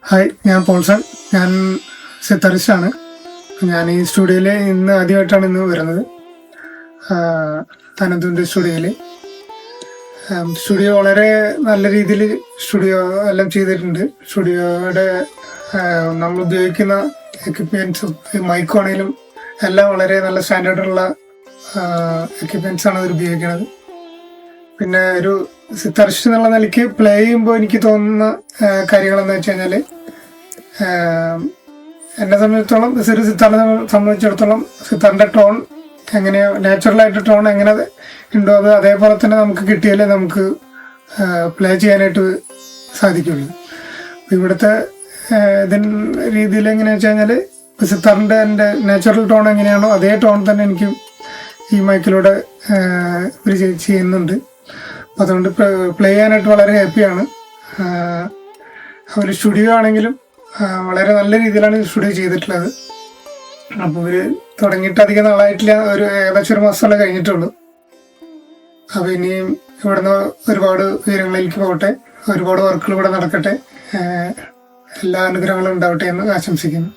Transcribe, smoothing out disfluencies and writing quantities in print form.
Hi, ഞാൻ പോൾസൺ. ഞാൻ സിത്താറിസ്റ്റാണ്. ഞാൻ ഈ സ്റ്റുഡിയോയിൽ ഇന്ന് ആദ്യമായിട്ടാണ് വരുന്നത്. അനന്തുവിൻ്റെ സ്റ്റുഡിയോ വളരെ നല്ല രീതിയിൽ സ്റ്റുഡിയോ എല്ലാം ചെയ്തിട്ടുണ്ട്. സ്റ്റുഡിയോയുടെ നമ്മൾ ഉപയോഗിക്കുന്ന എക്യുപ്മെൻസും മൈക്കും ആണെങ്കിലും എല്ലാം വളരെ നല്ല സ്റ്റാൻഡേർഡുള്ള എക്യുപ്മെൻസാണ് അതിൽ ഉപയോഗിക്കുന്നത്. പിന്നെ ഒരു സിത്താറിസ്റ്റ് എന്നുള്ള നിലയ്ക്ക് പ്ലേ ചെയ്യുമ്പോൾ എനിക്ക് തോന്നുന്ന കാര്യങ്ങളെന്ന് വെച്ച് കഴിഞ്ഞാൽ, എന്നെ സംബന്ധിച്ചിടത്തോളം ഒരു സിത്താറിനെ സംബന്ധിച്ചിടത്തോളം സിത്താറിൻ്റെ ടോൺ എങ്ങനെയോ നാച്ചുറലായിട്ട് ടോൺ എങ്ങനെ ഉണ്ടോ അത് അതേപോലെ തന്നെ നമുക്ക് കിട്ടിയാലേ നമുക്ക് പ്ലേ ചെയ്യാനായിട്ട് സാധിക്കുള്ളൂ. ഇവിടുത്തെ രീതിയിൽ എങ്ങനെയാണെന്ന് വെച്ച് കഴിഞ്ഞാൽ, സിത്താറിൻ്റെ എൻ്റെ നാച്ചുറൽ ടോൺ എങ്ങനെയാണോ അതേ ടോൺ തന്നെ എനിക്ക് ഈ മൈക്കിലൂടെ ഇവർ ചെയ്യുന്നുണ്ട്. അപ്പം അതുകൊണ്ട് പ്ലേ ചെയ്യാനായിട്ട് വളരെ ഹാപ്പിയാണ്. ഒരു സ്റ്റുഡിയോ ആണെങ്കിലും വളരെ നല്ല രീതിയിലാണ് സ്റ്റുഡിയോ ചെയ്തിട്ടുള്ളത്. അപ്പോൾ ഇവർ തുടങ്ങിയിട്ട് അധികം നാളായിട്ടില്ല, ഏകദേശം ഒരു മാസമല്ലേ കഴിഞ്ഞിട്ടുള്ളൂ. അപ്പോൾ ഇനിയും ഇവിടുന്ന് ഒരുപാട് ഉയരങ്ങളിലേക്ക് പോകട്ടെ, ഒരുപാട് വർക്കുകൾ ഇവിടെ നടക്കട്ടെ, എല്ലാ അനുഗ്രഹങ്ങളും ഉണ്ടാവട്ടെ എന്ന് ആശംസിക്കുന്നു.